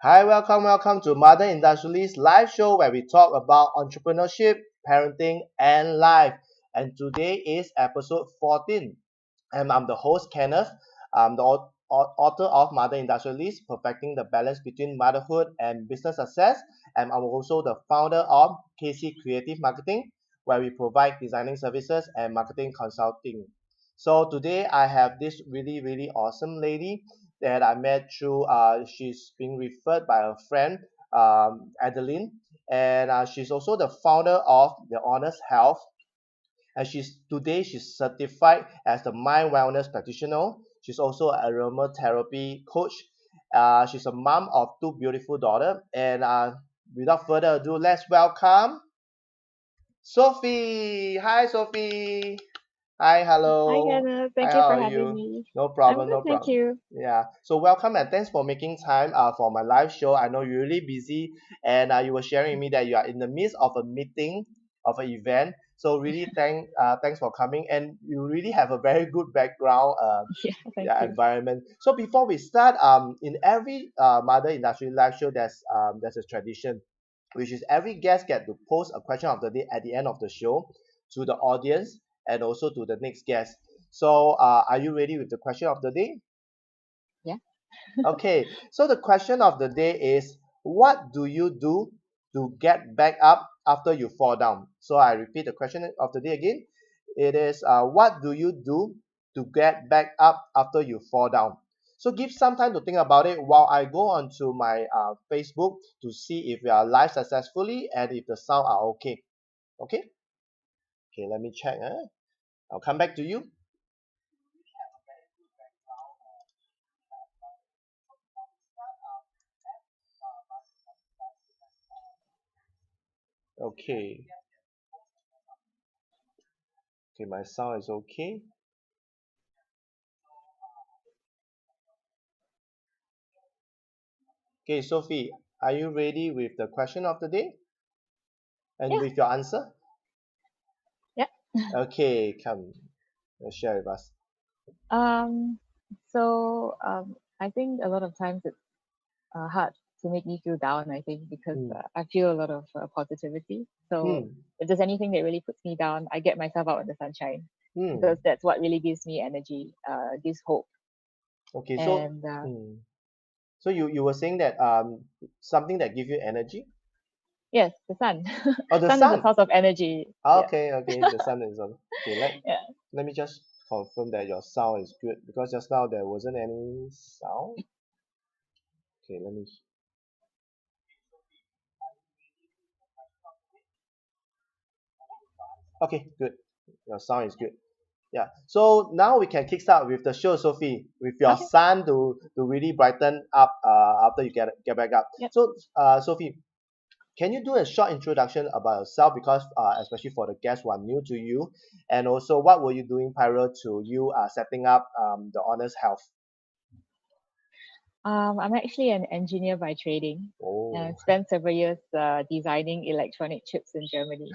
Hi, welcome to Mother Industrialist live show where we talk about entrepreneurship, parenting, and life. And today is episode 14. And I'm the host, Kenneth. I'm the author of Mother Industrialist, Perfecting the Balance Between Motherhood and Business Success. And I'm also the founder of KC Creative Marketing, where we provide designing services and marketing consulting. So today I have this really awesome lady that I met through, she's being referred by a friend, Adeline, and she's also the founder of the Honest Health, and she's certified as the mind wellness practitioner. She's also an aromatherapy coach. She's a mom of two beautiful daughters, and without further ado, let's welcome Sophie. Hi, Sophie. Hi, Hi, hello. Hannah. Hi, Thank you how for are having you? me. No I'm problem, good, no thank problem. you. Yeah. So welcome and thanks for making time for my live show. I know you're really busy, and you were sharing with me that you are in the midst of a meeting, of an event. So really thanks for coming, and you really have a very good background Yeah, thank yeah, you. environment. So before we start, in every mother industry live show, there's a tradition, which is every guest get to post a question of the day at the end of the show to the audience and also to the next guest. So are you ready with the question of the day? Yeah. Okay. So the question of the day is, what do you do to get back up after you fall down? So I repeat the question of the day again. It is, what do you do to get back up after you fall down? So give some time to think about it while I go onto my Facebook to see if we are live successfully and if the sound are okay. Okay. Okay. Let me check. I'll come back to you. Okay. Okay. My sound is okay. Okay, Sophie, are you ready with the question of the day and Yeah. with your answer? Yeah. Okay, come, share with us. Um, I think a lot of times it's hard to make me feel down, I think, because Hmm. I feel a lot of positivity. So Hmm. if there's anything that really puts me down, I get myself out in the sunshine Hmm. because that's what really gives me energy, gives hope. Okay, so And so you were saying that something that give you energy? yes, the sun. Oh, the Sun is a sun. source of energy. Yeah. Okay, the sun is on. Okay, Yeah. let me just confirm that your sound is good because just now there wasn't any sound. Okay, let me. Okay, good. Your sound is good. Yeah. So now we can kickstart with the show, Sophie, with your Okay. sun to really brighten up after you get back up. Yep. So Sophie, can you do a short introduction about yourself because especially for the guests who are new to you, and also what were you doing prior to you setting up the Honest Health? I'm actually an engineer by trading, and I Oh. spent several years designing electronic chips in Germany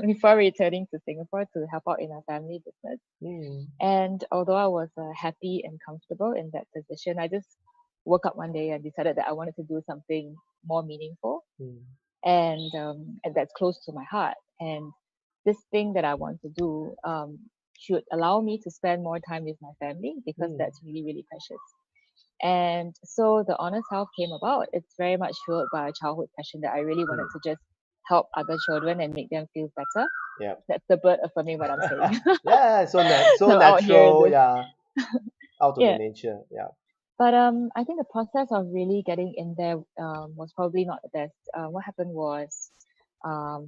before returning to Singapore to help out in our family business. Hmm. And although I was happy and comfortable in that position, I just woke up one day and decided that I wanted to do something more meaningful Hmm. and that's close to my heart. And this thing that I want to do should allow me to spend more time with my family because Hmm. that's really precious. And so the Honest Health came about. It's very much fueled by a childhood passion that I really wanted Hmm. to just help other children and make them feel better. Yeah. That's the bird affirming what I'm saying. Yeah. So So out here in natural. this, Yeah. Out of the yeah. nature. Yeah. But I think the process of really getting in there was probably not the best. What happened was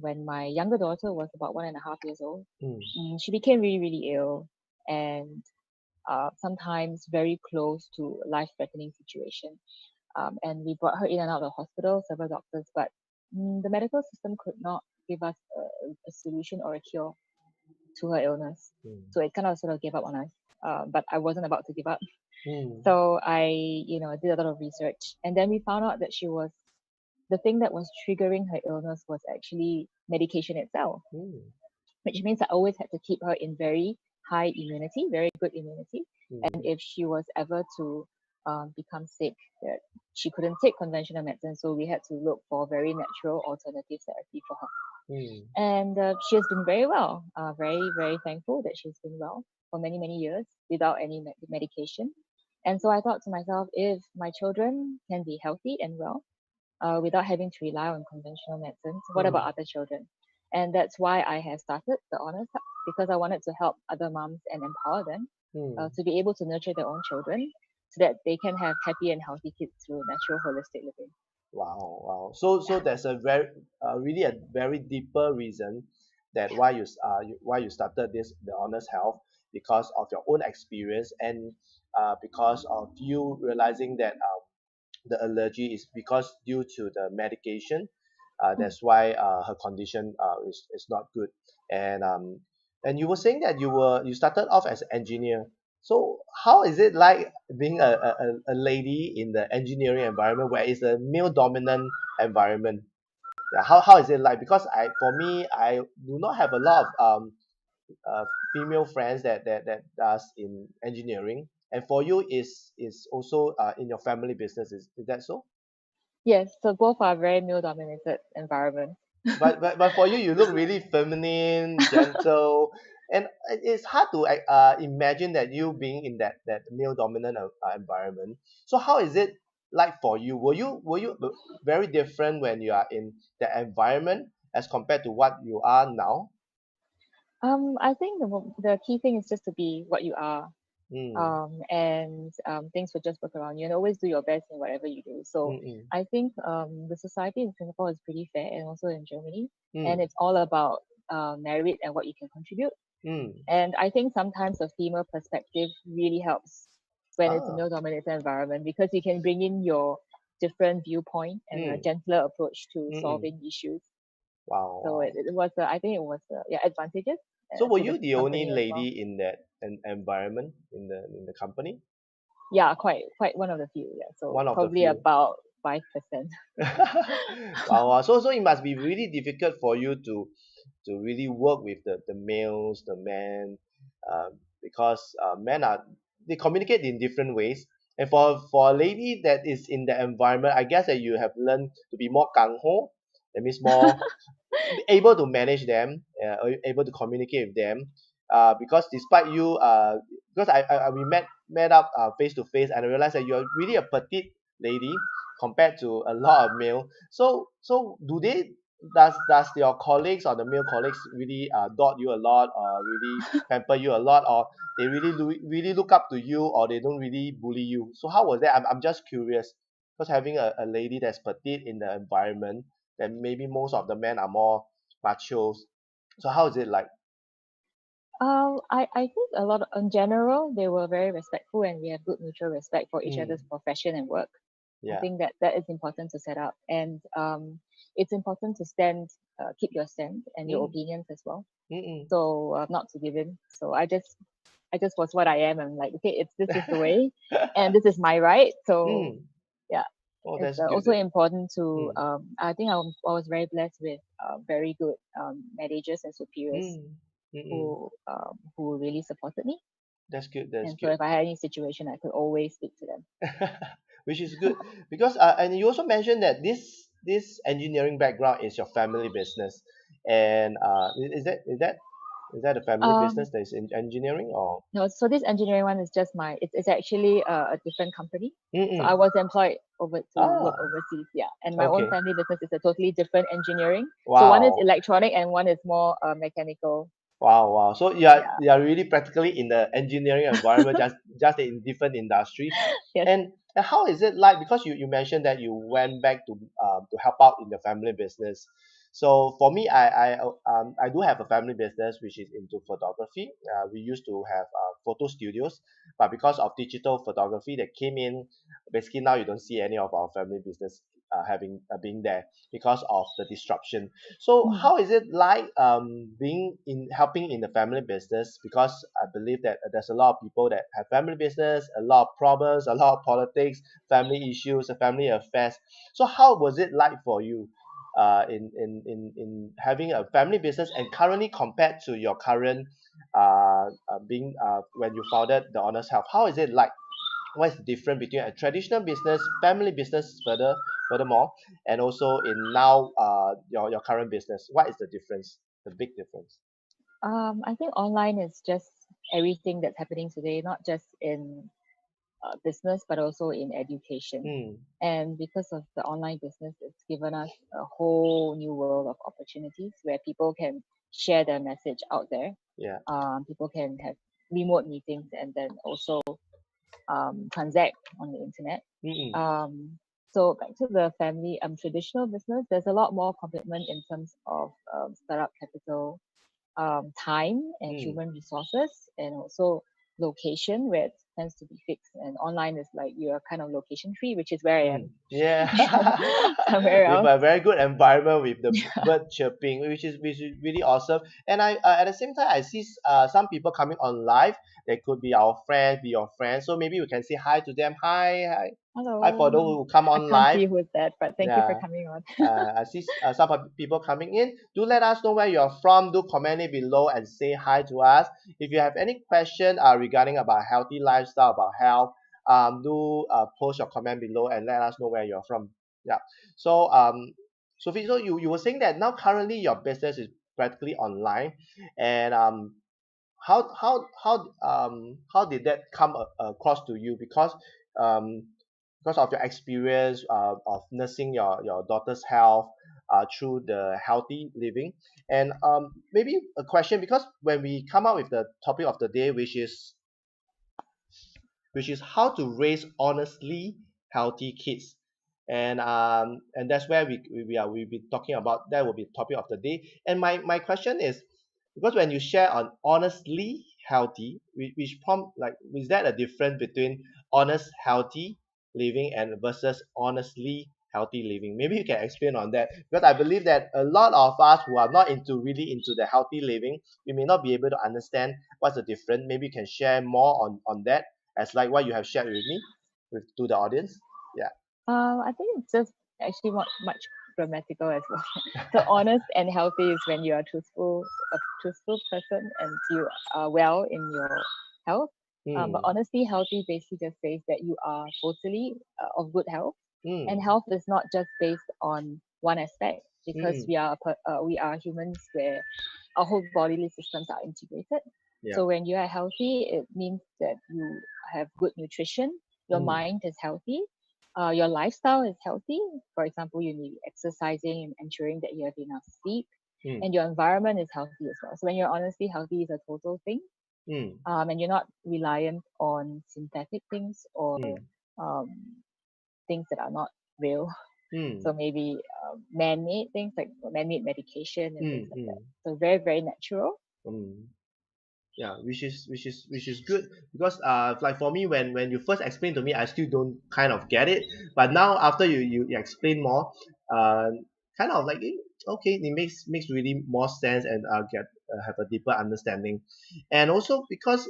when my younger daughter was about 1.5 years old, Hmm. she became really ill and sometimes very close to life-threatening situation. And we brought her in and out of the hospital, several doctors, but the medical system could not give us a solution or a cure to her illness. Hmm. So it kind of sort of gave up on us. But I wasn't about to give up. Hmm. So I, did a lot of research. And then we found out that the thing that was triggering her illness was actually medication itself, Hmm. which means I always had to keep her in very high immunity, very good immunity. Hmm. And if she was ever to become sick, that she couldn't take conventional medicine, so we had to look for very natural alternative therapy for her. Mm. And she has been very well. Very, very thankful that she's been well for many, many years without any medication. And so I thought to myself, if my children can be healthy and well without having to rely on conventional medicines, what about Mm. other children? And that's why I have started the Honors Hub, because I wanted to help other moms and empower them Mm. to be able to nurture their own children so that they can have happy and healthy kids through natural holistic living. Wow, wow. So there's a very really a very deeper reason that why you started this the honest health, because of your own experience, and because of you realizing that the allergy is because due to the medication. Mm. That's why her condition is not good. And and you were saying that you started off as an engineer. So how is it like being a lady in the engineering environment where it's a male dominant environment? Yeah, how is it like? Because for me, I do not have a lot of female friends that does in engineering. And for you is also in your family business, is that so? Yes, so both are very male dominated environments. But for you, you look really feminine, gentle, and it's hard to imagine that you being in that male dominant environment. So how is it like for you? Were you very different when you are in the environment as compared to what you are now? I think the key thing is just to be what you are, Mm, and things will just work around you, and always do your best in whatever you do. So mm, I think the society in Singapore is pretty fair, and also in Germany, and mm, it's all about merit and what you can contribute. mm. And I think sometimes a female perspective really helps when it's a Ah, male dominated environment, because you can bring in your different viewpoint and a mm, gentler approach to mm. solving issues. Wow, So wow. it was, I think it was, yeah, advantageous So were to the you the only company as well. lady in that environment in the company? Yeah, quite one of the few. Yeah, so One of the probably few. about 5%. Wow, wow. So it must be really difficult for you to really work with the males, the men, because men are they communicate in different ways. And for a lady that is in the environment, I guess that you have learned to be more gung ho. That means more able to manage them, able to communicate with them. Because despite you, because we met up face to face, and I realized that you're really a petite lady compared to a lot of male. So do they does your colleagues or the male colleagues really dot you a lot, or really pamper you a lot, or they really look up to you, or they don't really bully you? So how was that? I'm just curious, because having a lady that's petite in the environment, then maybe most of the men are more machos. So how is it like? I think a lot in general, they were very respectful, and we have good mutual respect for each other's Mm, profession and work. I yeah. think that is important to set up, and it's important to keep your stand and your Mm, opinions as well. mm, So not to give in. So I just was what I am. I'm like, okay, this is the way, and this is my right. So mm. yeah, Oh, it's that's good. also important to. Mm, I think I was very blessed with very good managers and superiors mm, mm. who really supported me. That's good. That's And so good. if I had any situation, I could always speak to them. Which is good, because and you also mentioned that this engineering background is your family business, and is that a family Um, business that is in engineering, or? no, so this engineering one is just it's actually a different company. So I Mm-mm. was employed over to work Ah, overseas, yeah. And my own okay. family business is a totally different engineering. So one is Wow. electronic and one is more mechanical. Wow, wow. So you are Yeah. you are really practically in the engineering environment, just in different industry. Yes. And how is it like? Because you mentioned that you went back to help out in the family business. So for me, I do have a family business which is into photography. We used to have photo studios, but because of digital photography that came in, basically now you don't see any of our family business having being there because of the disruption. So Mm. how is it like being in helping in the family business? Because I believe that there's a lot of people that have family business, a lot of problems, a lot of politics, family issues, family affairs. So how was it like for you, in having a family business, and currently compared to your current being when you founded the Honest Health? How is it like? what is the difference between a traditional business, family business furthermore, and also in now your current business? What is the difference? The big difference. I think online is just everything that's happening today, not just in business, but also in education. Mm, And because of the online business, it's given us a whole new world of opportunities where people can share their message out there. yeah. People can have remote meetings and then also transact on the internet. Mm-mm, So back to the family traditional business, there's a lot more commitment in terms of startup capital, time and mm. human resources, and also location where it tends to be fixed. And online is like you're kind of location free, which is where I am. Yeah. Somewhere With else. a very good environment with the Yeah. bird chirping, which is really awesome. And I at the same time I see some people coming on live. They could be our friends, be your friends. So maybe we can say hi to them. Hi, hi, hi for those Hello. who come I on can't live. see who's that, but thank you for Yeah. coming on. I see some people coming in. Do let us know where you're from. Do comment it below and say hi to us. If you have any question regarding about healthy lifestyle, about health, do post your comment below and let us know where you're from. Yeah. So Sophie, so you were saying that now currently your business is practically online, and how did that come across to you? Um because of your experience of nursing your daughter's health through the healthy living, and maybe a question, because when we come up with the topic of the day, which is how to raise honestly healthy kids, and that's where we'll be talking about. That will be topic of the day. And my question is, because when you share on honestly healthy, which prompt, like, is that a difference between honest healthy living and versus honestly healthy living? Maybe you can explain on that, because I believe that a lot of us who are not really into the healthy living, we may not be able to understand what's the difference. Maybe you can share more on that, as like what you have shared with me, with to the audience. Yeah. I think it's just actually much grammatical as well. So honest and healthy is when you are a truthful person and you are well in your health. But Mm, honestly, healthy basically just says that you are totally of good health, and mm, health is not just based on one aspect because mm, we are humans where our whole bodily systems are integrated. yeah. So when you are healthy, it means that you have good nutrition, your Mm, mind is healthy, your lifestyle is healthy. For example, you need exercising and ensuring that you have enough sleep, mm, and your environment is healthy as well. So when you're honestly healthy, is a total thing, mm, and you're not reliant on synthetic things or mm, um, things that are not real. mm, So maybe man-made things like man-made medication and things mm, like that. mm, So very, very natural. mm. Yeah, which is good, because like for me, when you first explained to me, I still don't kind of get it, but now after you explain more, uh kind of like, okay, it makes really more sense, and get have a deeper understanding. And also because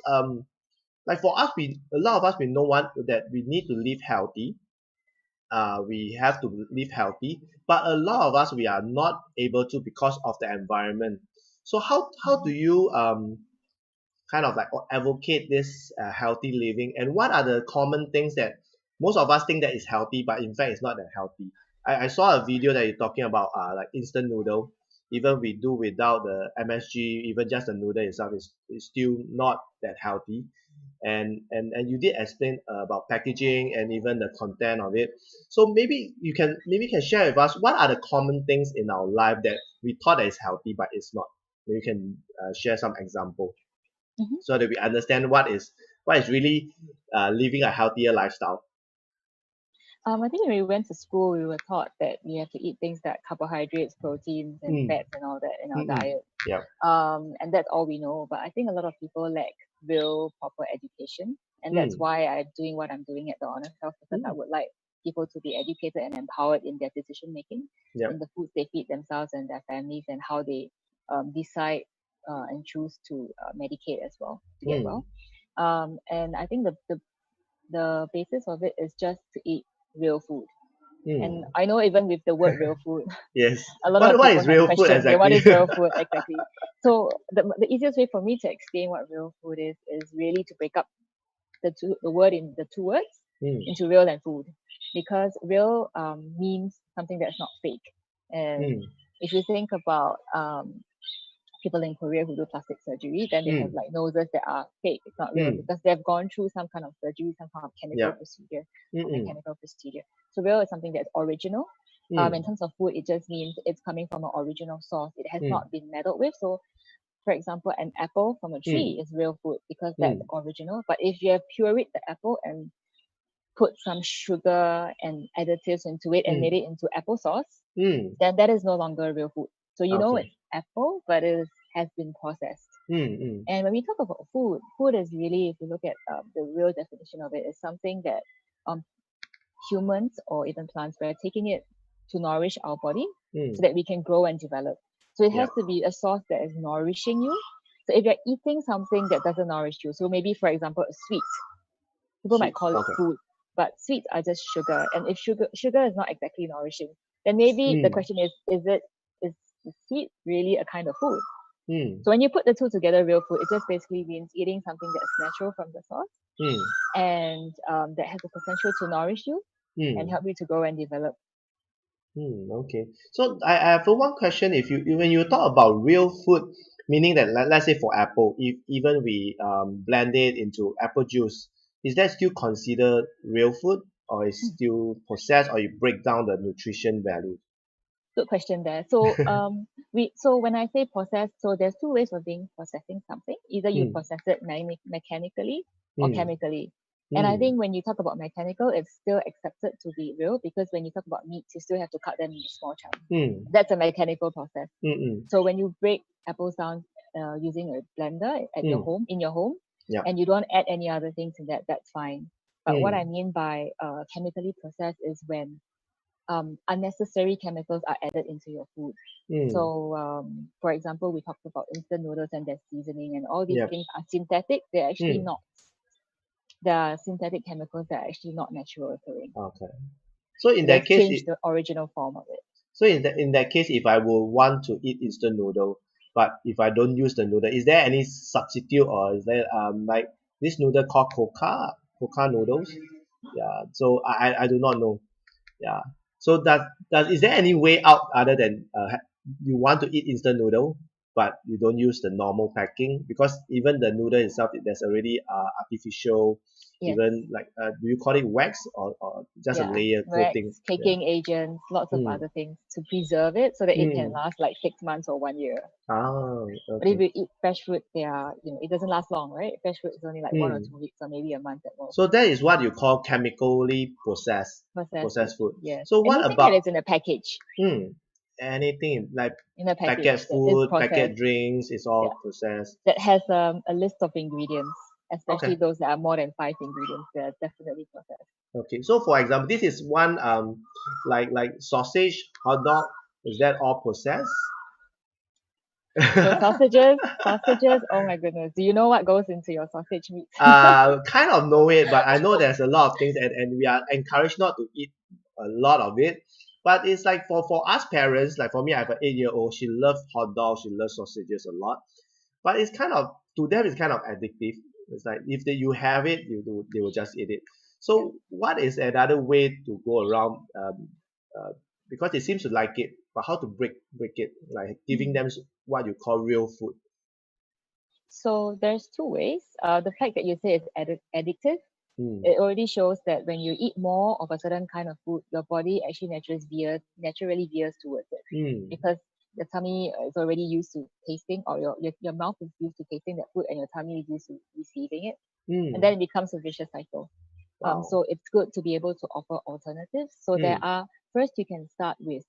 like for us, we a lot of us, we know one, that we need to live healthy. We have to live healthy, but a lot of us, we are not able to, because of the environment. So how do Mhm. you kind of like advocate this healthy living, and what are the common things that most of us think that is healthy, but in fact it's not that healthy? I saw a video that you're talking about, like instant noodle. Even we do without the MSG, even just the noodle itself is still not that healthy. And you did explain about packaging and even the content of it. So maybe you can share with us, what are the common things in our life that we thought that is healthy but it's not. Maybe you can share some example, Mhm. so that we understand what is really living a healthier lifestyle. I think when we went to school, we were taught that we have to eat things like carbohydrates, proteins, and Mm, fats and all that in our mm-mm, diet. yeah. And that's all we know. But I think a lot of people lack real proper education, and that's Mm, why I'm doing what I'm doing at the Honest Health, because I mm, would like people to be educated and empowered in their decision making, yeah. in the foods they feed themselves and their families, and how they decide and choose to medicate as well to get Mm, well. And I think the basis of it is just to eat real food. And mm. I know even with the word real food, Yes. a lot What of what people is have real food questions. Okay, what exactly? is real food exactly? So the easiest way for me to explain what real food is really to break up the word in the two words into real and food, because real means something that's not fake. And if you think about people in Korea who do plastic surgery, then they have like noses that are fake. It's not real because they've gone through some kind of surgery, some kind of chemical procedure or mechanical procedure. So real is something that's original. In terms of food, it just means it's coming from an original source. It has not been meddled with. So, for example, an apple from a tree is real food because that's original. But if you have pureed the apple and put some sugar and additives into it and made it into applesauce, then that is no longer real food. So you know it's apple, but it has been processed. And when we talk about food, food is really, if you look at the real definition of it, is something that humans or even plants, we're taking it to nourish our body so that we can grow and develop. So it has to be a source that is nourishing you. So if you're eating something that doesn't nourish you, so maybe for example a sweet, people might call it food, but sweets are just sugar. And if sugar is not exactly nourishing, then maybe the question is the sweet really a kind of food? So when you put the two together, real food, it just basically means eating something that's natural from the source and that has the potential to nourish you and help you to grow and develop. Okay. So I have one question. If you when you talk about real food, meaning that let's say for apple, if even we blend it into apple juice, is that still considered real food, or is still processed, or you break down the nutrition value? Good question there. So so when I say process, so there's two ways of processing something. Either you process it mechanically or chemically. And I think when you talk about mechanical, it's still accepted to be real because when you talk about meats, you still have to cut them into small chunks. That's a mechanical process. So when you break apples down using a blender at your home, in your home, and you don't add any other things in that, that's fine. But what I mean by chemically processed is when unnecessary chemicals are added into your food. So, for example, we talked about instant noodles and their seasoning, and all these things are synthetic. They're actually not. There are synthetic chemicals that are actually not natural occurring. Okay. So in So that they've case, changed the original form of it. so in that case, if I will want to eat instant noodle, but if I don't use the noodle, is there any substitute, or is there like this noodle called coca noodles? Yeah. So I do not know. Yeah. So is there any way out other than you want to eat instant noodle, but you don't use the normal packing, because even the noodle itself, there's already artificial, Yes. even like do you call it wax, or just a layer coating? Wax, caking agents, lots of other things to preserve it so that it can last like 6 months or 1 year. Ah, But if okay. you eat fresh fruit, it doesn't last long, right? Fresh fruit is only like 1 or 2 weeks or maybe a month at most. So that is what you call chemically processed food. Yes. So what Anything that about is in a package. anything like In a package packet that is food, packet processed. drinks, is all processed? That has a list of ingredients, especially Okay. those that are more than 5 ingredients. They're definitely processed. Okay. So for example, this is one like sausage, hot dog. Is that all processed? So sausages, oh my goodness. Do you know what goes into your sausage meat? Kind of know it, but I know there's a lot of things, and we are encouraged not to eat a lot of it. But it's like for us parents, like for me, I have an 8-year-old. She loves hot dogs. She loves sausages a lot. But it's kind of, to them, it's kind of addictive. It's like if you have it, they will just eat it. So what is another way to go around? Because they seems to like it, but how to break it? Like giving them what you call real food. So there's two ways. The fact that you say it's addictive, it already shows that when you eat more of a certain kind of food, your body actually naturally veers towards it because the tummy is already used to tasting, or your mouth is used to tasting that food, and your tummy is used to receiving it, and then it becomes a vicious cycle. Wow. So it's good to be able to offer alternatives. So there are, first you can start with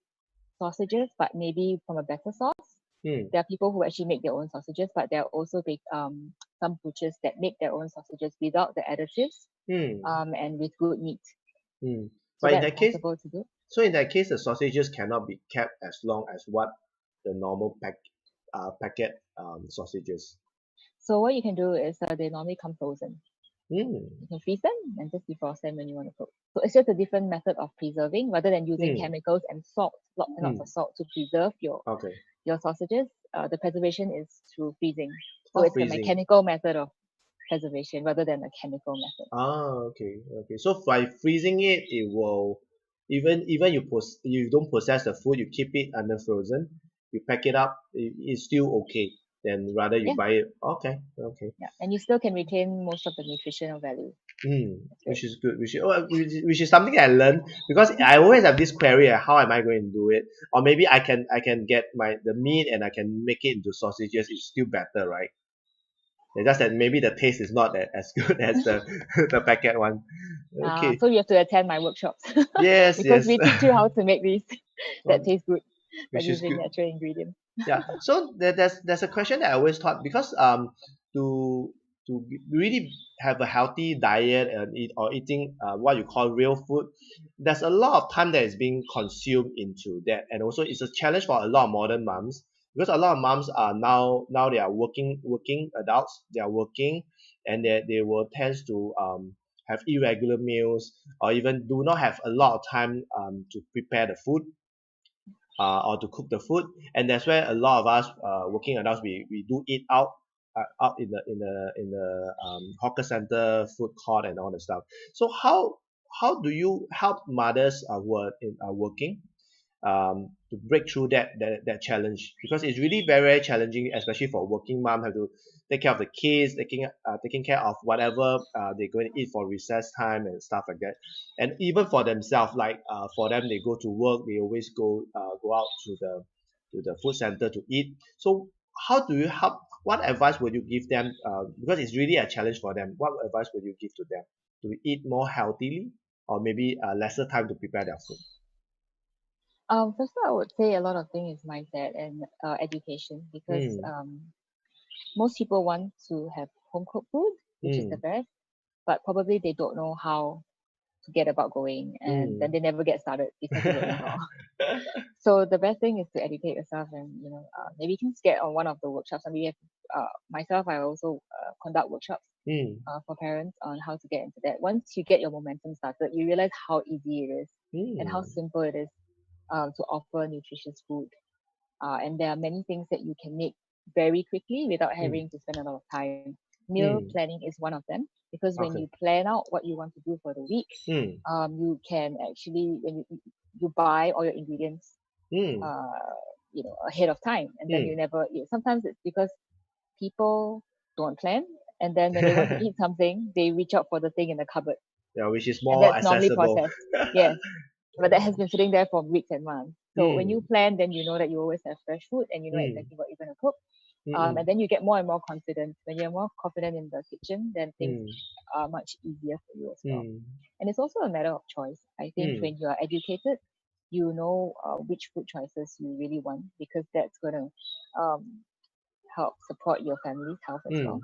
sausages, but maybe from a better source. There are people who actually make their own sausages, but there are also some butchers that make their own sausages without the additives and with good meat. So But in that's that case, possible to do. so in that case, the sausages cannot be kept as long as what the normal packet sausages. So what you can do is they normally come frozen. Mm. You can freeze them and just defrost them when you want to cook. So it's just a different method of preserving rather than using chemicals and salt, lots and lots of salt to preserve your sausages. The preservation is through freezing. So it's freezing. a mechanical method of preservation rather than a chemical method. Okay. So by freezing it, it will even you don't process the food, you keep it under frozen, you pack it up, it's still okay. Then rather you Yeah, buy it. Okay. yeah, and you still can retain most of the nutritional value. That's great. Which is good. Which is something I learned because I always have this query: how am I going to do it? Or maybe I can get the meat and I can make it into sausages. It's still better, right? It's just that maybe the taste is not as good as the the packet one. Okay. So you have to attend my workshops Yes, because yes. we teach you how to make these that Well, taste good by which is using good. natural ingredients. Yeah. So there's a question that I always thought because to really have a healthy diet and eating what you call real food, there's a lot of time that is being consumed into that, and also it's a challenge for a lot of modern moms because a lot of moms are now they are working adults, they are working, and they will tend to have irregular meals or even do not have a lot of time to prepare the food or to cook the food, and that's where a lot of us working adults we do eat out in the hawker center food court and all the stuff. So how do you help mothers who are working to break through that challenge, because it's really very, very challenging, especially for working mom, have to take care of the kids, taking care of whatever they're going to eat for recess time and stuff like that, and even for themselves, like for them, they go to work, they always go out to the food center to eat. So how do you help? What advice would you give them? Because it's really a challenge for them. What advice would you give to them to eat more healthily, or maybe lesser time to prepare their food? First of all, I would say a lot of things is mindset and education because Mm, most people want to have home cooked food, which is the mm, best, but probably they don't know how to get about going, and then mm. they never get started because they don't know how. So the best thing is to educate yourself, and maybe you can get on one of the workshops. And we have myself, I also conduct workshops Mm, for parents on how to get into that. Once you get your momentum started, you realize how easy it is and how mm, simple it is to offer nutritious food. And there are many things that you can make very quickly without mm, having to spend a lot of time. Meal mm. planning is one of them because when Okay. you plan out what you want to do for the week, Mm, you can actually when you buy all your ingredients, mm, uh, ahead of time, and then you mm. never eat. Sometimes it's because people don't plan, and then when they want to eat something, they reach out for the thing in the cupboard, Yeah, which is and more that's normally accessible. processed. Yes, but that has been sitting there for weeks and months. So when you Mm, plan, then you know that you always have fresh food and you know mm, exactly what you're going to cook. And mm, then you get more and more confident. When you're more confident in the kitchen, then things mm, are much easier for you as well. mm, And it's also a matter of choice. I think mm. when you are educated, you know which food choices you really want because that's going to help support your family's health as well. Mm.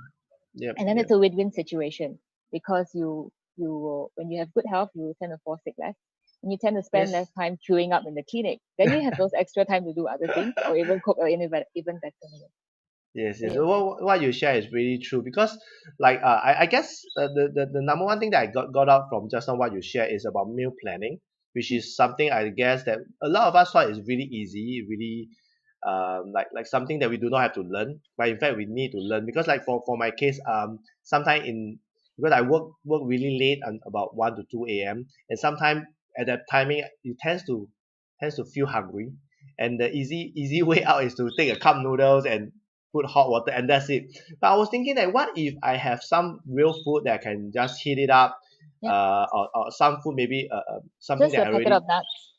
Yep, And then yep. it's a win-win situation because you will, when you have good health, you will tend to fall sick less, and you tend to spend Yes. less time queuing up in the clinic. Then you have those extra time to do other things or even cook an even better meal. Yes, So yes. yes, What you share is really true because, like, I guess the number one thing that I got out from just now what you share is about meal planning, which is something I guess that a lot of us thought is really easy, really, like something that we do not have to learn, but in fact we need to learn because, like, for my case, sometime in because I work really late and about 1 to 2 a.m. and sometimes at that timing you tends to feel hungry, and the easy way out is to take a cup noodles and put hot water and that's it. But I was thinking that what if I have some real food that I can just heat it up, yeah, or some food maybe something just that a I packet already. of nuts.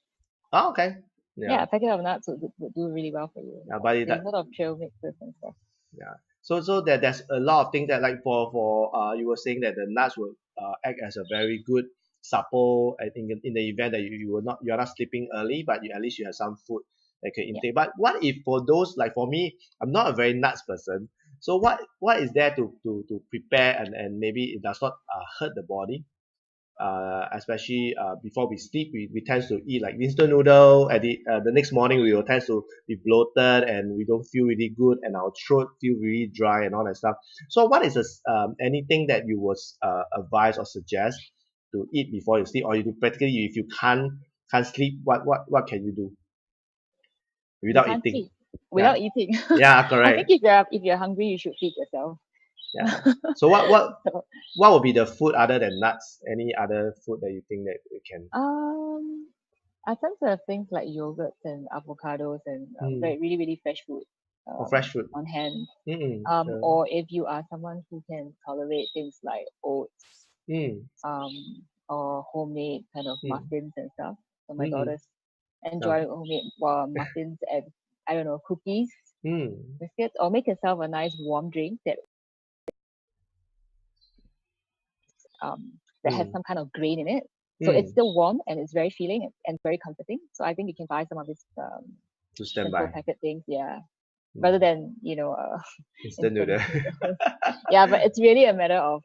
Oh, okay. Yeah, Yeah. a packet of nuts would do really well for you. Yeah, but There's a lot of trail mixes and stuff. yeah. So there's a lot of things that, like, for you were saying that the nuts will act as a very good supple in the event that you're not sleeping early, but at least you have some food that you can Yeah. intake. But what if for those, like for me, I'm not a very nuts person. So what is there to prepare, and maybe it does not hurt the body, especially before we sleep, we tend to eat like instant noodle. At the next morning, we will tend to be bloated and we don't feel really good, and our throat feel really dry and all that stuff. So, what is anything that you would advise or suggest to eat before you sleep, or you do practically if you can't sleep, what can you do You without can't eating? sleep Yeah, without eating. yeah, I think correct. if you're hungry, you should feed yourself. Yeah. So what So, what would be the food other than nuts? Any other food that you think that we can? I tend to have things like yogurts and avocados and Mm. very really really fresh food Or fresh fruit. on hand. Mm. Or if you are someone who can tolerate things like oats, Mm. or homemade kind of Mm. muffins and stuff. So my Mm. daughters enjoy Okay. homemade muffins and I don't know, cookies, Mm. biscuits, or make yourself a nice warm drink that has Mm. some kind of grain in it. So it's Mm. still warm and it's very filling and very comforting. So I think you can buy some of these To stand simple by. packet things, yeah, rather Mm. than Instant instant noodle. noodles. Yeah, but it's really a matter of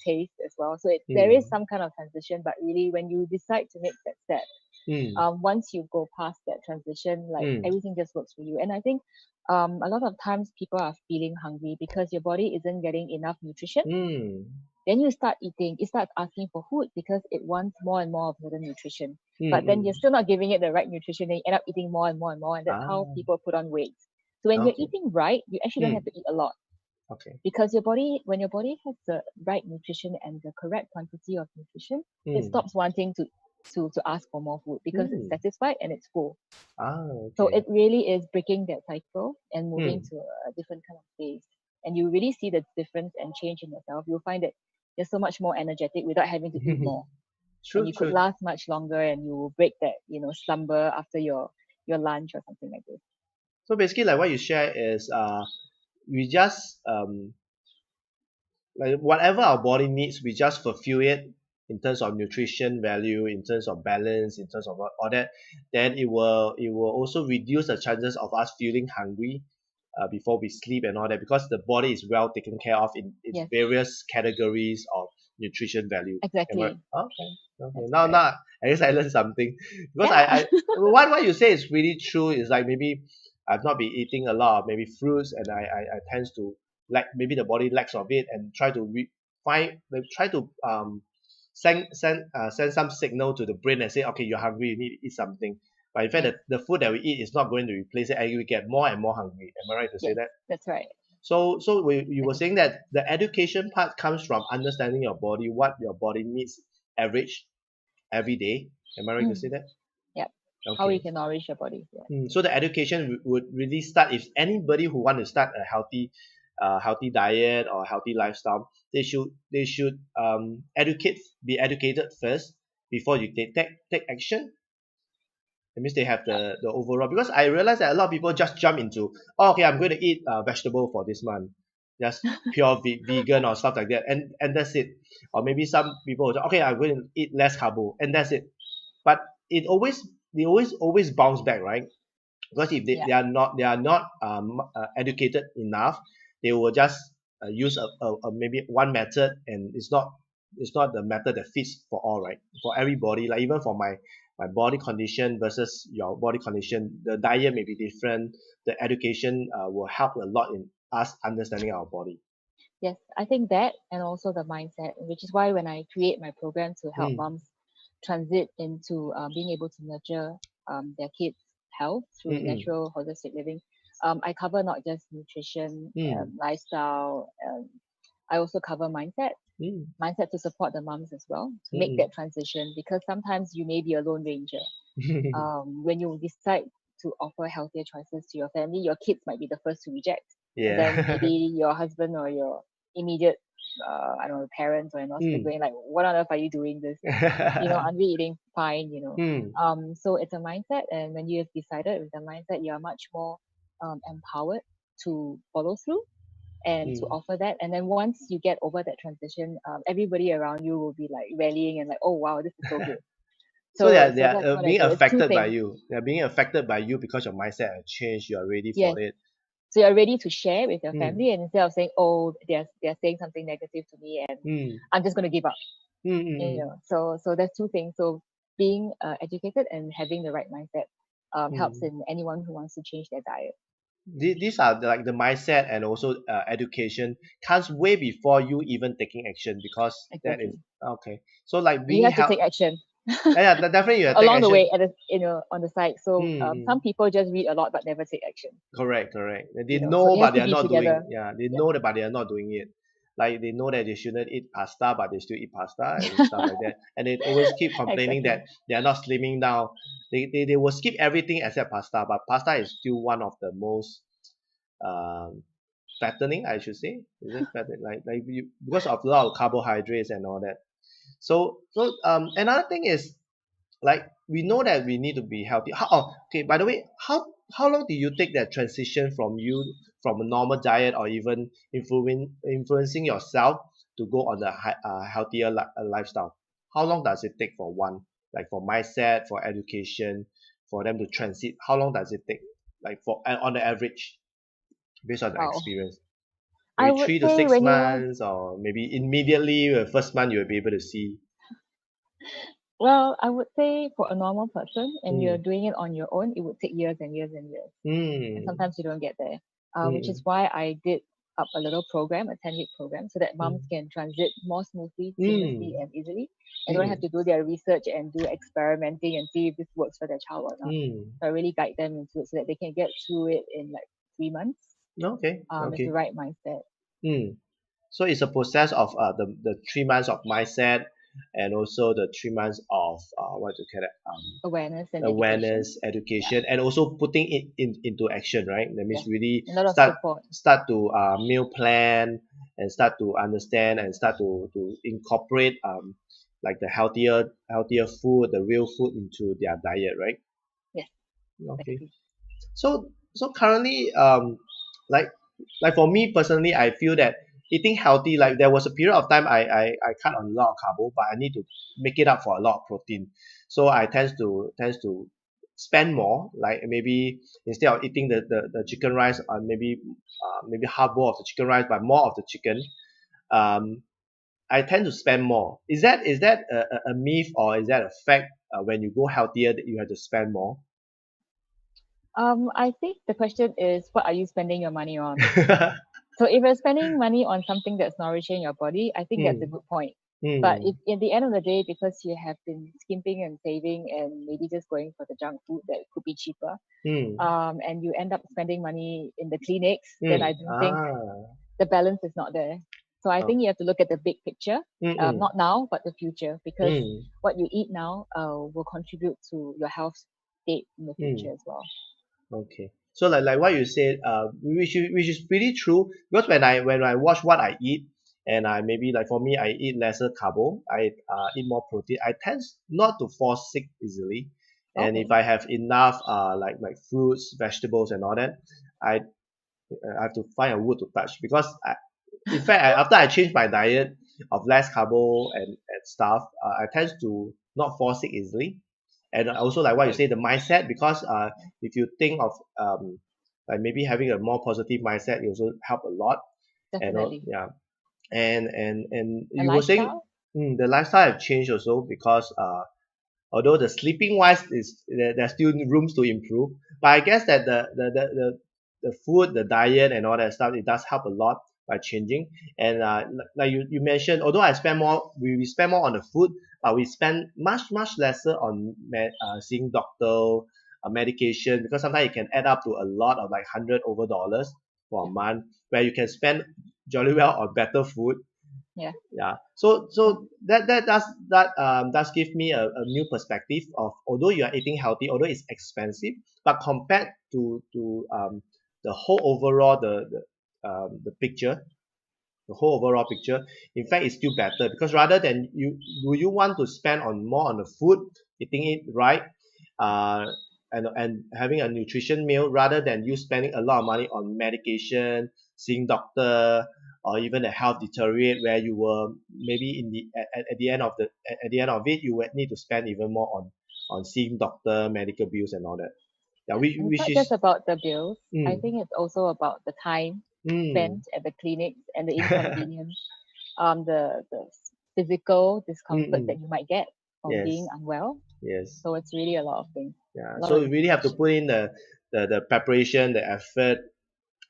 taste as well. So there is Mm. some kind of transition, but really when you decide to make that step, Mm. once you go past that transition, like Mm. everything just works for you. And I think a lot of times people are feeling hungry because your body isn't getting enough nutrition. Mm. Then you start eating, it starts asking for food because it wants more and more of the nutrition. Mm. But then you're Mm. still not giving it the right nutrition, then you end up eating more and more and more, and that's how Ah. people put on weight. So when you're Okay. eating right, you actually don't have Mm. to eat a lot Okay. because when your body has the right nutrition and the correct quantity of nutrition, it Mm. stops wanting to ask for more food because it's Mm. satisfied and it's full. Ah. So Okay. it really is breaking that cycle and moving Mm. to a different kind of phase. And you really see the difference and change in yourself. You'll find that you're so much more energetic without having to eat more. And True. you could True. last much longer and you will break that, slumber after your lunch or something like this. So basically, like what you share is, we just like whatever our body needs, we just fulfill it in terms of nutrition value, in terms of balance, in terms of all that. Then it will also reduce the chances of us feeling hungry before we sleep and all that, because the body is well taken care of in its Yes, various categories of nutrition value. Am I exactly. okay? Okay. That's Now correct. at least I learned something, because Yeah. I what you say is really true. Is like maybe I've not been eating a lot of maybe fruits, and I tends to like maybe the body lacks of it, and try to try to send some signal to the brain and say, okay, you're hungry, you need to eat something. But in fact, Yes. the food that we eat is not going to replace it, and we get more and more hungry. Am I right to say Yes. that? That's right. You were saying that the education part comes from understanding your body, what your body needs average every day. Am I right to say Mm. that? Yep. How you Okay. can nourish your body. Yeah. So the education would really start if anybody who want to start a healthy diet or healthy lifestyle, they should be educated first before they take action. That means they have Yep. the overall, because I realize that a lot of people just jump into, oh, okay, I'm going to eat vegetable for this month, just pure vegan or stuff like that, and that's it. Or maybe some people will say, okay, I'm going to eat less carbo, and that's it. But they always bounce back, right? Because if they, Yeah. they are not educated enough, they will just use a maybe one method, and it's not the method that fits for all, right? For everybody, like even for my body condition versus your body condition, the diet may be different. The education will help a lot in us understanding our body. Yes. I think that and also the mindset, which is why when I create my program to help Mm, moms transit into being able to nurture their kids' health through mm, natural holistic living, I cover not just nutrition, mm, lifestyle. I also cover mm, mindset to support the moms as well to make mm, that transition because sometimes you may be a lone ranger. mm. When you decide to offer healthier choices to your family, your kids might be the first to reject, and then Yeah. maybe your husband or your immediate, I don't know, parents or in-laws are Mm. going like, "What on earth are you doing this? Aren't we eating fine? Mm, So it's a mindset, and when you have decided with the mindset, you are much more empowered to follow through and to mm. offer that. And then once you get over that transition, everybody around you will be like rallying and like, "Oh wow, this is so good." So they So are, they so are that's what I being do. It's two affected by things. you. They are being affected by you because your mindset has changed. You are ready Yes. for it. So you're ready to share with your Mm, family, and instead of saying, "Oh, they're saying something negative to me, and mm, I'm just going to give up," mm, mm, So there's two things. So being educated and having the right mindset helps mm. in anyone who wants to change their diet. These are like the mindset and also education comes way before you even taking action, because that is Exactly. okay. So like You being have to help, take action yeah, definitely you have to take along the action. way on the side. So Mm, some mm. people just read a lot but never take action. Correct. They So know, it has but they to are be not doing. together. Yeah, they Yeah. know that, but they are not doing it. like they know that they shouldn't eat pasta, but they still eat pasta and stuff like that. And they always keep complaining that Exactly. they are not slimming down. They will skip everything except pasta, but pasta is still one of the most um, fattening, I should say. Is it fattening? Like you, because of a lot of carbohydrates and all that. So another thing is, like, we know that we need to be healthy. Okay, by the way, how long do you take that transition from you from a normal diet or even influencing yourself to go on the healthier lifestyle? How long does it take for one, like for mindset, for education, for them to transit? How long does it take, like for on the average, based on the Wow. experience? I Maybe would three to say six when you months, or maybe immediately the first month you'll be able to see. Well, I would say for a normal person and you're Mm, doing it on your own, it would take years and years and years. And mm, sometimes you don't get there, which is mm, why I did up a little program, a 10-week program, so that moms mm, can transit more smoothly, seamlessly, mm, and easily, and don't have mm, to do their research and do experimenting and see if this works for their child or not. mm. So I really guide them into it so that they can get through it in like 3 months, Okay, with the okay. right mindset. Mm. So it's a process of the 3 months of mindset, and also the 3 months of what do you call it, Awareness and education. awareness, Yeah, education, and also putting it into action, right? That means yes. really A lot of start support. start to meal plan, and start to understand and start to incorporate like the healthier food, the real food into their diet, right? Yes, Okay. exactly. So currently, like like for me personally, I feel that eating healthy, like there was a period of time I cut on a lot of carbo, but I need to make it up for a lot of protein. So I tends to spend more, like maybe instead of eating the chicken rice, maybe half bowl of the chicken rice, but more of the chicken. Um, I tend to spend more. Is that a myth, or is that a fact? When you go healthier, that you have to spend more. I think the question is, what are you spending your money on? So if you're spending money on something that's nourishing your body, I think that's a Hmm. good point. But Hmm. if at the end of the day, because you have been skimping and saving and maybe just going for the junk food that could be cheaper, Hmm. and you end up spending money in the clinics, then Hmm. I do think Ah. the balance is not there. So I Oh. think you have to look at the big picture, Hmm. not now, but the future, because Hmm. what you eat now will contribute to your health state in the Hmm. future as well. Okay. So like what you said, which is pretty true, because when I watch what I eat, and I maybe, like for me, I eat lesser carbo, I eat more protein, I tend not to fall sick easily. And if Okay, I have enough like fruits, vegetables and all that, I have to find a wood to touch, because in fact, after I changed my diet of less carbo and stuff, I tend to not fall sick easily. And also, like what you great. say, the mindset, because Yeah, if you think of like maybe having a more positive mindset, it also help a lot. And definitely. yeah, and A you were saying, lifestyle. the lifestyle have changed also, because although the sleeping wise is there's still rooms to improve, but I guess that the food, the diet and all that stuff, it does help a lot by changing. And like you mentioned, although we spend more on the food, but we spend much lesser on seeing doctor, medication, because sometimes it can add up to a lot of like $100 over for a Yeah, month, where you can spend jolly well on better food. yeah, Yeah, so yeah, that does give me a new perspective of, although you are eating healthy, although it's expensive, but compared to the whole overall, the picture, the whole overall picture, in fact, it's still better, because rather than you want to spend on more on the food, eating it right, uh, and having a nutrition meal, rather than you spending a lot of money on medication, seeing doctor, or even the health deteriorate, where you will maybe at the end of it, you will need to spend even more on seeing doctor, medical bills and all that. Yeah, yeah. And it's which not just is about the bills. I mm, think it's also about the time mm, spent at the clinics and the inconvenience, the physical mm, discomfort that mm. you might get from being Yes, unwell. yes. So it's really a lot of things, Yeah, a lot so of you really have to implications. put in the preparation, the effort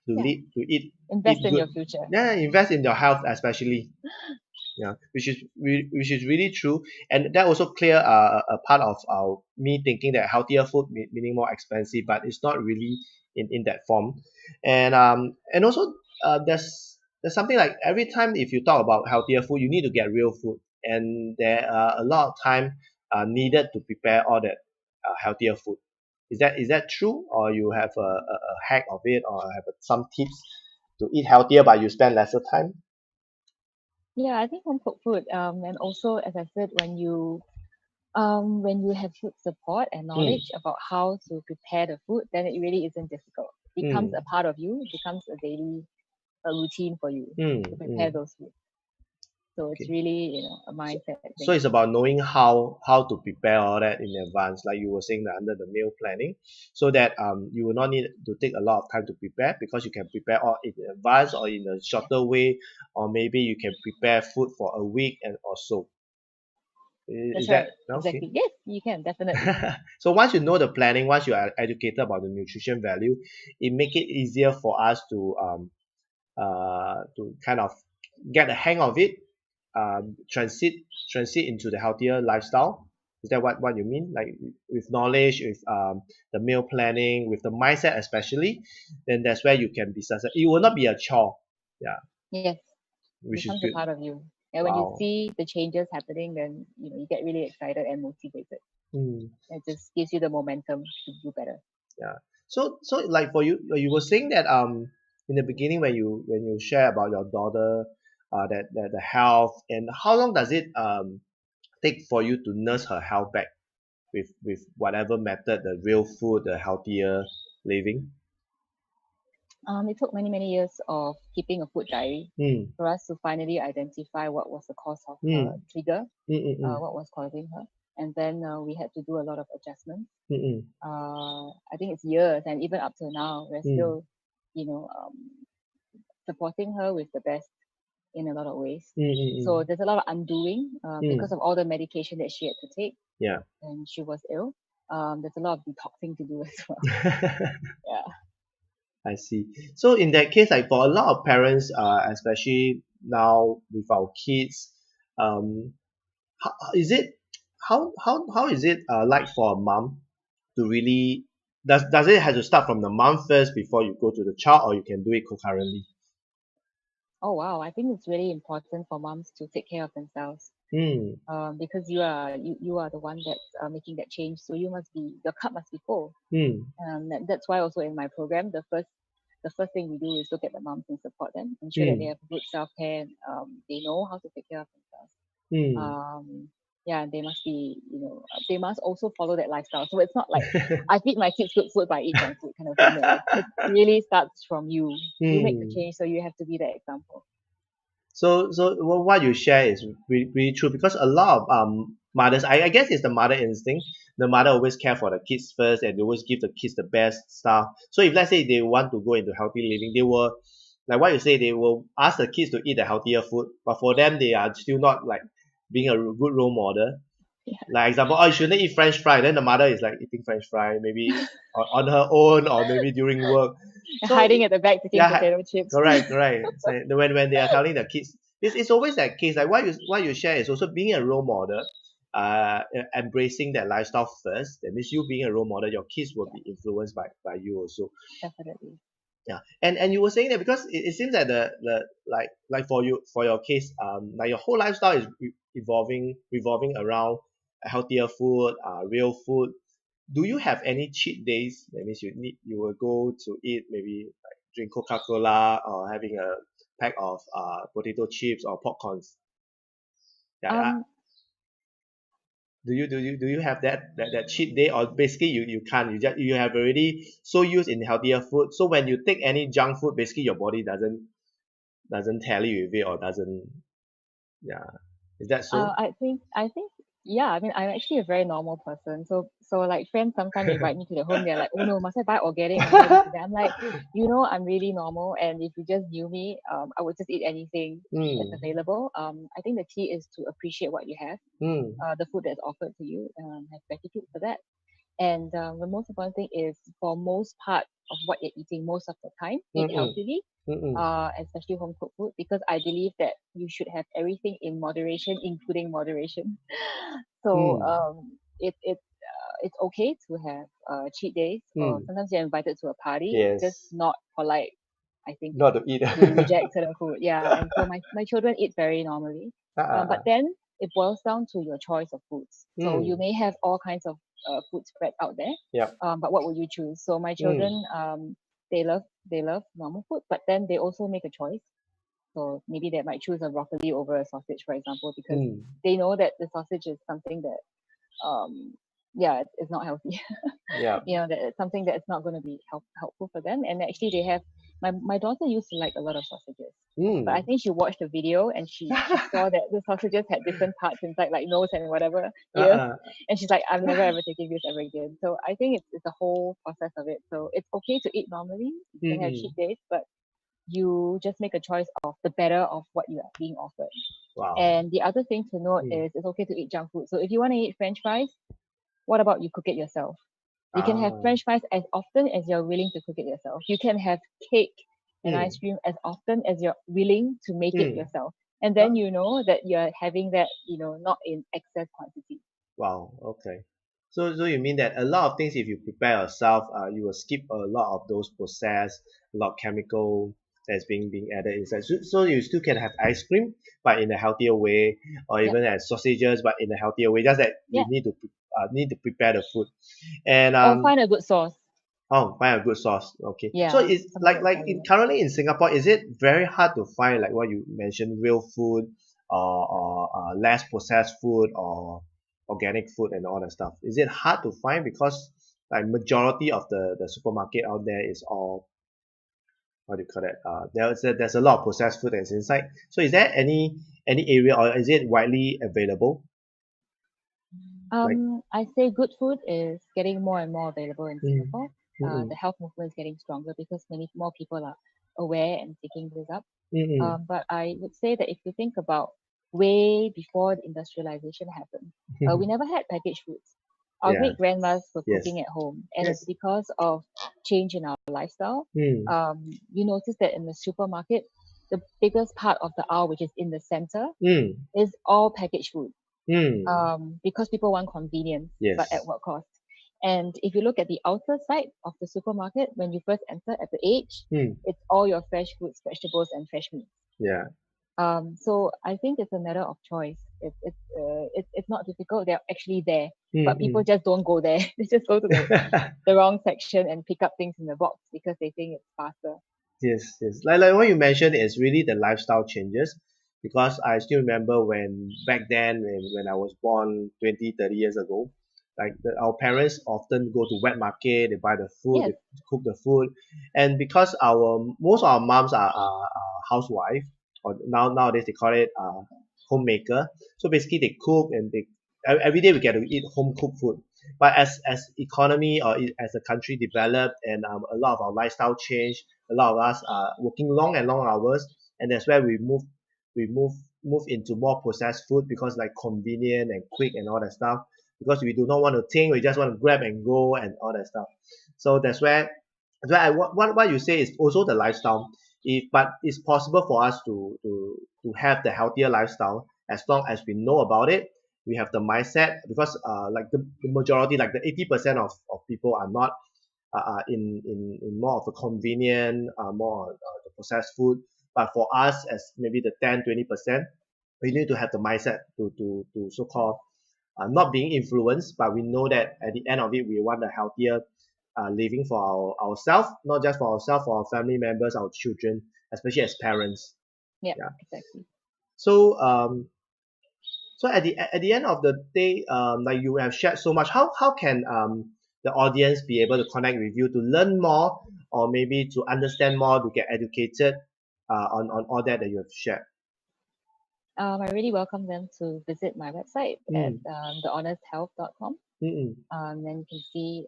to Yeah, lead to eat invest in good. your future. Yeah, invest in your health especially. Yeah, which is really true, and that also clear a part of our me thinking that healthier food meaning more expensive, but it's not really in that form. And also there's there's something like every time if you talk about healthier food, you need to get real food, and there are a lot of time needed to prepare all that healthier food. Is that true, or you have a hack of it, or have some tips to eat healthier but you spend lesser time? Yeah, I think home cooked food. And also, as I said, when you have food support and Mm, knowledge about how to prepare the food, then it really isn't difficult. It becomes a mm, part of you. It becomes a daily a routine for you to prepare mm. those foods. So it's Okay. really a So, mindset so thing. it's about knowing how to prepare all that in advance, like you were saying that under the meal planning, so that you will not need to take a lot of time to prepare because you can prepare all in advance or in a Yeah, shorter way, or maybe you can prepare food for a week and or so. Is that's that right. okay? Exactly. Yes, you can definitely. So once you know the planning, once you are educated about the nutrition value, it make it easier for us to kind of get the hang of it, transit into the healthier lifestyle. Is that what you mean? Like with knowledge, with the meal planning, with the mindset especially, then that's where you can be successful. It will not be a chore. Yeah, Yes, it which is becomes a good. part of you. And when you Wow. see the changes happening, then you get really excited and motivated. Mm, It just gives you the momentum to do better. yeah. So like for you, you were saying that in the beginning when you share about your daughter, that the health, and how long does it take for you to nurse her health back with whatever method, the real food, the healthier living? It took many, many years of keeping a food diary Mm, for us to finally identify what was the cause of her mm, trigger, mm, mm, mm, what was causing her. And then we had to do a lot of adjustments. mm, I think it's years, and even up till now, we're mm, still, supporting her with the best in a lot of ways. mm, mm, So there's a lot of undoing mm, because of all the medication that she had to take yeah. when she was ill. There's a lot of detoxing to do as well. Yeah. I see. So in that case, like for a lot of parents, especially now with our kids, um, is it how is it like for a mom to really does it have to start from the mom first before you go to the child, or you can do it concurrently? Oh wow, I think it's really important for moms to take care of themselves Hmm. because you are the one that's making that change. So your cup must be full. Hmm. That's why also in my program, the first thing we do is look at the moms and support them, ensure that they Hmm. have good self care and they know how to take care of themselves. Hmm. Um, yeah, and they must be, they must also follow that lifestyle. So it's not like I feed my kids good food, but I eat junk food kind of thing. No, it really starts from you. You make the Hmm. change, so you have to be that example. So what you share is really true, because a lot of mothers, I guess it's the mother instinct. The mother always care for the kids first, and they always give the kids the best stuff. So if let's say they want to go into healthy living, they will, like what you say, they will ask the kids to eat the healthier food, but for them they are still not like being a good role model. Yeah, Like example, oh, you shouldn't eat French fry. Then the mother is like eating French fry, maybe on her own, or maybe during work. So hiding at the back taking yeah, potato chips. correct, correct. So when they are telling the kids, it's always that case. Like what you share is also being a role model, embracing that lifestyle first. That means you being a role model, your kids will Yeah, be influenced by you also. definitely. Yeah, and you were saying that because it seems that the like for you, for your case, like your whole lifestyle is revolving around healthier food, real food. Do you have any cheat days? That means you will go to eat, maybe like drink Coca-Cola, or having a pack of potato chips or popcorns. Yeah, Um, do you have that cheat day, or basically you can't, you have already so used in healthier food, so when you take any junk food, basically your body doesn't tally with it, or doesn't, yeah, is that so? I think, yeah. I mean, I'm actually a very normal person. So like friends sometimes invite me to their home. They're like, "Oh no, must I buy organic? Must I buy this and that?" I'm like, I'm really normal, and if you just knew me, I would just eat anything that's Hmm. available. I think the key is to appreciate what you have, Hmm. the food that's offered to you, have gratitude for that. And the most important thing is for most part of what you're eating most of the time, eat Hmm. healthily, Hmm. especially home cooked food, because I believe that you should have everything in moderation, including moderation. So Hmm. it's okay to have cheat days, or Hmm. sometimes you're invited to a party, just Yes. not for like I think, Not to eat. to reject certain food. Yeah, and so my children eat very normally. But then it boils down to your choice of foods. So you may have all kinds of food spread out there. Yep. But what would you choose? So my children, they love normal food, but then they also make a choice. So maybe they might choose a broccoli over a sausage, for example, because they know that the sausage is something that it's not healthy. Yeah. That it's something that is not going to be helpful for them. And actually they have my daughter used to like a lot of sausages. But I think she watched the video and she saw that the sausages had different parts inside, like nose and whatever ears. And she's like, I'm never ever taking this ever again. So I think it's a whole process of it. So it's okay to eat normally. You can have cheat days, but you just make a choice of the better of what you are being offered. Wow. And the other thing to note is it's okay to eat junk food. So if you want to eat French fries, what about you cook it yourself? You can have French fries as often as you're willing to cook it yourself. You can have cake and ice cream as often as you're willing to make it yourself. And then you know that you're having that, not in excess quantity. Wow. Okay. So you mean that a lot of things, if you prepare yourself, you will skip a lot of those processed, a lot of chemical that's being added inside. So you still can have ice cream, but in a healthier way, or even as sausages, but in a healthier way. Just that you need to prepare the food, and or find a good sauce. Find a good sauce. Okay. Yeah. So it's currently in Singapore, is it very hard to find, like what you mentioned, real food, or less processed food, or organic food and all that stuff? Is it hard to find because like majority of the supermarket out there is all, what do you call that? There's a lot of processed food that's inside. So is there any area, or is it widely available? I say good food is getting more and more available in Singapore. The health movement is getting stronger because many more people are aware and taking this up. But I would say that if you think about way before the industrialization happened, we never had packaged foods. Our great grandmas were cooking at home, and it's because of change in our lifestyle. You notice that in the supermarket, the biggest part of the aisle, which is in the center, is all packaged food. Because people want convenience, but at what cost? And if you look at the outer side of the supermarket, when you first enter at the edge, it's all your fresh fruits, vegetables, and fresh meat. So I think it's a matter of choice. It's not difficult. They're actually there, but people just don't go there. They just go to the wrong section and pick up things in the box because they think it's faster. Yes. Like what you mentioned is really the lifestyle changes, because I still remember when back then when I was born 20, 30 years ago, like our parents often go to wet market, they buy the food, they cook the food, and because most of our moms are housewife, or nowadays they call it homemaker. So basically they cook, and every day we get to eat home cooked food. But as economy, or as the country developed, and a lot of our lifestyle changed, a lot of us are working long and long hours, and that's where we move into more processed food, because like convenient and quick and all that stuff, because we do not want to think, we just want to grab and go and all that stuff. So that's where what you say is also the lifestyle. But it's possible for us to have the healthier lifestyle as long as we know about it. We have the mindset, because like the majority, like the 80% of people are not in more of a convenient, more the processed food. But for us, as maybe the 10-20%, we need to have the mindset to so-called not being influenced, but we know that at the end of it, we want a healthier living for ourselves, not just for ourselves, for our family members, our children, especially as parents. Yeah. Exactly. So so at the end of the day, like you have shared so much, how can the audience be able to connect with you to learn more, or maybe to understand more, to get educated on all that you have shared? I really welcome them to visit my website at thehonnesthealth.com. Then you can see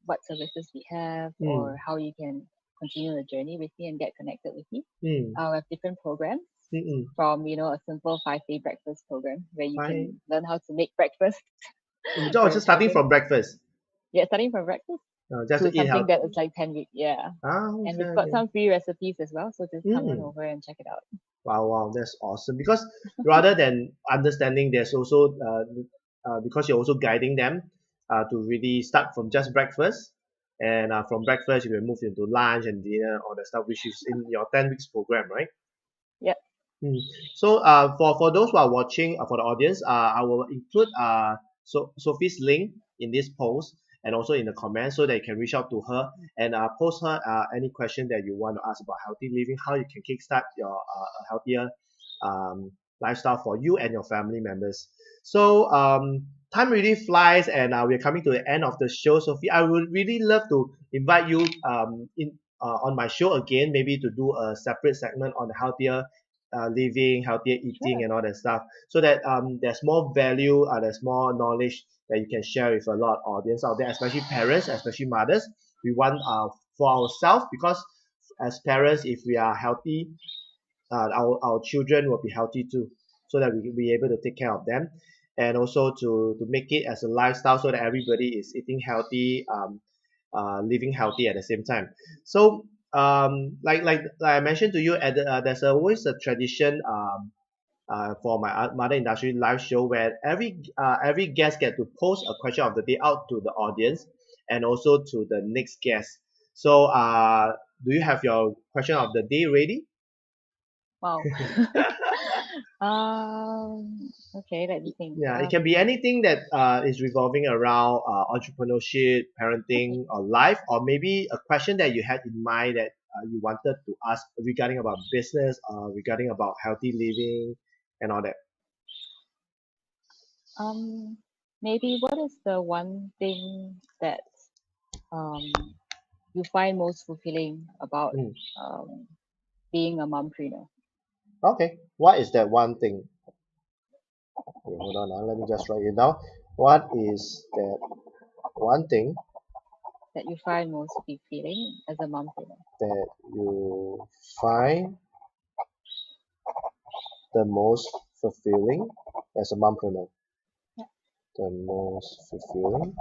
what services we have, or how you can continue the journey with me and get connected with me. We have different programs, from a simple 5-day breakfast program where you can learn how to make breakfast. Just starting from breakfast. Yeah, starting from breakfast. Just to eat something healthy. that is like 10 weeks. Yeah. And we've got some free recipes as well, so just come on over and check it out. Wow, that's awesome. Because rather than understanding, there's also because you're also guiding them to really start from just breakfast, and from breakfast you will move into lunch and dinner, all the stuff which is in your 10 weeks program, right? Yep. Mm. So for those who are watching, for the audience, I will include Sophie's link in this post and also in the comments so that you can reach out to her and post her any question that you want to ask about healthy living, how you can kickstart your healthier um, lifestyle for you and your family members. So time really flies, and we're coming to the end of the show. Sophie, I would really love to invite you in on my show again, maybe to do a separate segment on healthier living, healthier eating, Sure. and all that stuff, so that there's more value, there's more knowledge that you can share with a lot of audience out there, especially parents, especially mothers. We want for ourselves, because as parents, if we are healthy, our children will be healthy too, so that we can be able to take care of them, and also to make it as a lifestyle so that everybody is eating healthy, living healthy at the same time. So like I mentioned to you, there's always a tradition for my mother industry live show, where every guest get to post a question of the day out to the audience and also to the next guest. So do you have your question of the day ready? Wow. Okay, let me think. Yeah, it can be anything that is revolving around entrepreneurship, Okay. parenting, or life, or maybe a question that you had in mind that you wanted to ask regarding about business, regarding about healthy living, and all that. Um, Maybe what is the one thing that um you find most fulfilling about Mm. um being a mompreneur? Okay, what is that one thing? Okay, hold on, let me just write it down. What is that one thing That you find most fulfilling as a mompreneur? that you find the most fulfilling as a mompreneur? Yeah. The most fulfilling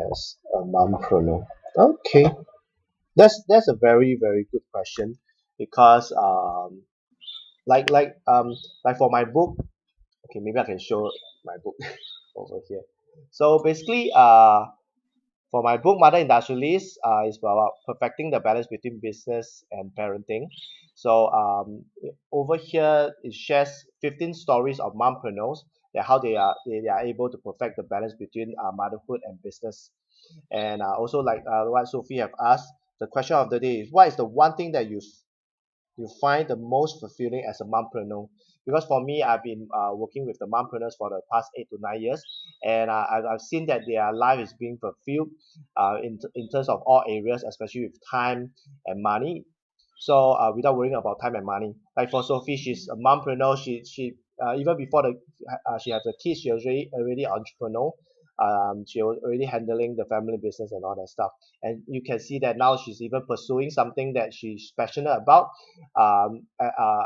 as a mompreneur. Okay, that's a very good question, because like for my book. Okay, maybe I can show my book over here. So basically, for my book, Mother Industrialist, is about perfecting the balance between business and parenting. So over here, it shares 15 stories of mompreneurs, that how they are able to perfect the balance between motherhood and business. And also, like what Sophie have asked, the question of the day is, what is the one thing that you find the most fulfilling as a mompreneur? Because for me, I've been working with the mompreneurs for the past 8 to 9 years, and I've seen that their life is being fulfilled in terms of all areas, especially with time and money. So without worrying about time and money, like for Sophie, she's a mompreneur. She even before she has a kid, she was already entrepreneur. She was already handling the family business and all that stuff, and you can see that now she's even pursuing something that she's passionate about,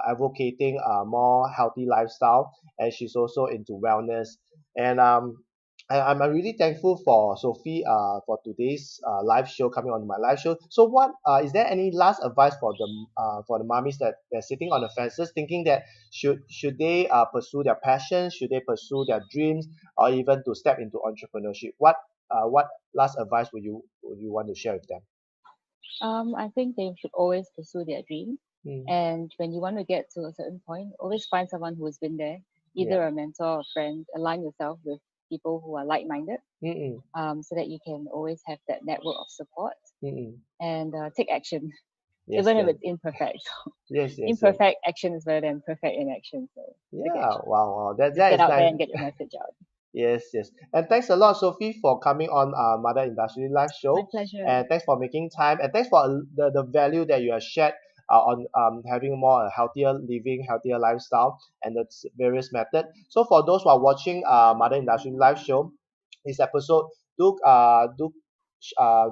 advocating a more healthy lifestyle, and she's also into wellness. And I'm really thankful for Sophie for today's live show, coming on my live show. So what is there any last advice for the mummies that they're sitting on the fences, thinking that should they pursue their passion, should they pursue their dreams, or even to step into entrepreneurship? What last advice would you want to share with them? I think they should always pursue their dream. Mm, And when you want to get to a certain point, always find someone who has been there, yeah. either a mentor or friend. Align yourself with people who are like-minded, Mm-mm, so that you can always have that network of support, mm-mm. and take action, Yes, even if yes, it's imperfect. yes, yes, yes. Imperfect action is better than perfect inaction. So take Yeah, action. wow, wow. That Just that get is out there nice. and get your message out. Yes, yes. And thanks a lot, Sophie, for coming on Mother Industry Live My Show. pleasure. And thanks for making time. And thanks for the value that you have shared on having more a healthier living, healthier lifestyle, and the various method. So for those who are watching Mother Industry Live Show, this episode, do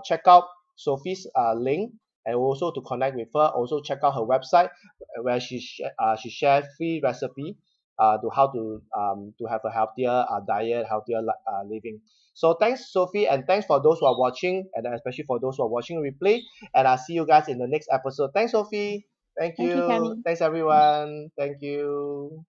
check out Sophie's link, and also to connect with her. Also check out her website, where she shares free recipe to how to have a healthier diet, healthier living. So thanks, Sophie, and thanks for those who are watching, and especially for those who are watching replay. And I'll see you guys in the next episode. Thanks, Sophie. Thank Thank you, you. Tammy. Thanks, everyone. Thank you.